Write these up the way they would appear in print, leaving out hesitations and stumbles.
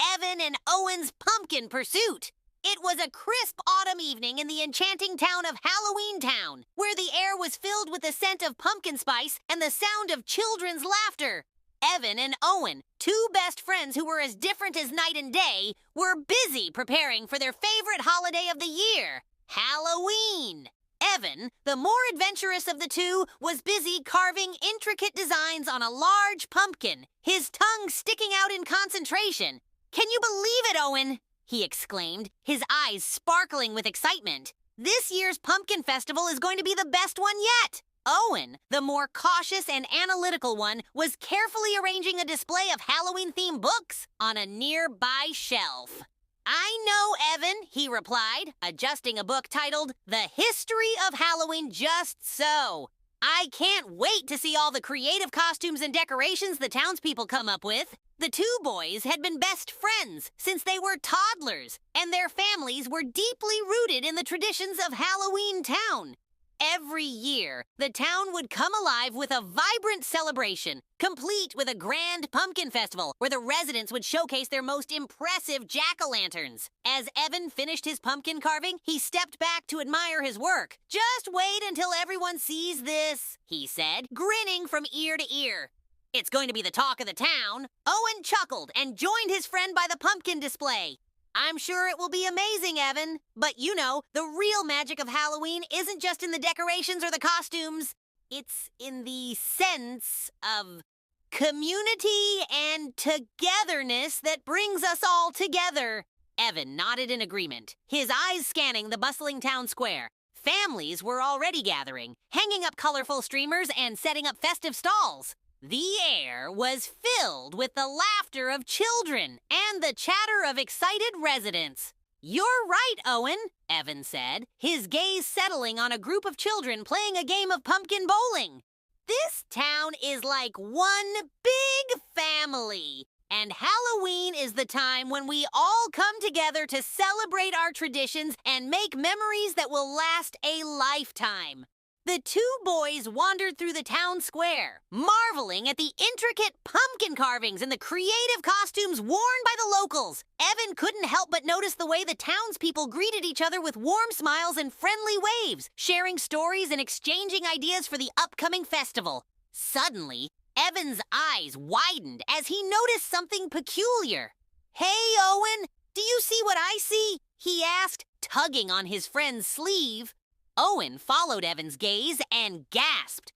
Evan and Owen's pumpkin pursuit. It was a crisp autumn evening in the enchanting town of Halloween Town, where the air was filled with the scent of pumpkin spice and the sound of children's laughter. Evan and Owen, two best friends who were as different as night and day, were busy preparing for their favorite holiday of the year, Halloween. Evan, the more adventurous of the two, was busy carving intricate designs on a large pumpkin, his tongue sticking out in concentration. "Can you believe it, Owen?" he exclaimed, his eyes sparkling with excitement. "This year's pumpkin festival is going to be the best one yet." Owen, the more cautious and analytical one, was carefully arranging a display of Halloween-themed books on a nearby shelf. "I know, Evan," he replied, adjusting a book titled The History of Halloween just so. "I can't wait to see all the creative costumes and decorations the townspeople come up with." The two boys had been best friends since they were toddlers, and their families were deeply rooted in the traditions of Halloween Town. Every year, the town would come alive with a vibrant celebration, complete with a grand pumpkin festival where the residents would showcase their most impressive jack-o'-lanterns. As Evan finished his pumpkin carving, he stepped back to admire his work. "Just wait until everyone sees this," he said, grinning from ear to ear. "It's going to be the talk of the town." Owen chuckled and joined his friend by the pumpkin display. "I'm sure it will be amazing, Evan. But you know, the real magic of Halloween isn't just in the decorations or the costumes. It's in the sense of community and togetherness that brings us all together." Evan nodded in agreement, his eyes scanning the bustling town square. Families were already gathering, hanging up colorful streamers and setting up festive stalls. The air was filled with the laughter of children and the chatter of excited residents. "You're right, Owen," Evan said, his gaze settling on a group of children playing a game of pumpkin bowling. "This town is like one big family, and Halloween is the time when we all come together to celebrate our traditions and make memories that will last a lifetime." The two boys wandered through the town square, marveling at the intricate pumpkin carvings and the creative costumes worn by the locals. Evan couldn't help but notice the way the townspeople greeted each other with warm smiles and friendly waves, sharing stories and exchanging ideas for the upcoming festival. Suddenly, Evan's eyes widened as he noticed something peculiar. "Hey, Owen, do you see what I see?" he asked, tugging on his friend's sleeve. Owen followed Evan's gaze and gasped.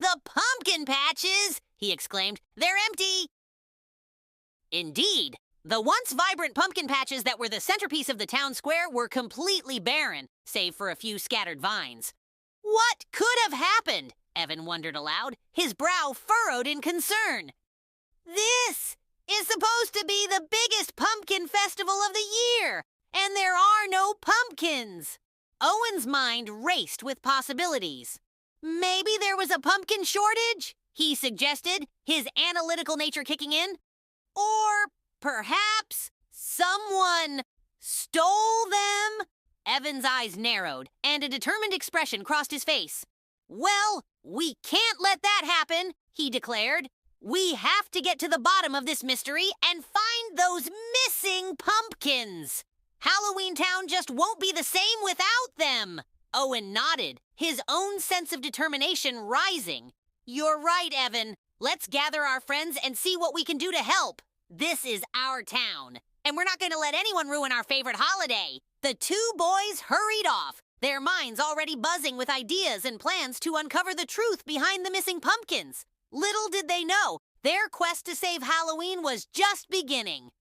"The pumpkin patches!" he exclaimed. "They're empty!" Indeed, the once vibrant pumpkin patches that were the centerpiece of the town square were completely barren, save for a few scattered vines. What could have happened? Evan wondered aloud, his brow furrowed in concern. "This is supposed to be the biggest pumpkin festival of the year, and there are no pumpkins." Owen's mind raced with possibilities. "Maybe there was a pumpkin shortage," he suggested, his analytical nature kicking in. "Or perhaps someone stole them?" Evan's eyes narrowed, and a determined expression crossed his face. "Well, we can't let that happen," he declared. "We have to get to the bottom of this mystery and find those missing pumpkins. Halloween Town just won't be the same without them." Owen nodded, his own sense of determination rising. "You're right, Evan. Let's gather our friends and see what we can do to help. This is our town, and we're not going to let anyone ruin our favorite holiday." The two boys hurried off, their minds already buzzing with ideas and plans to uncover the truth behind the missing pumpkins. Little did they know, their quest to save Halloween was just beginning.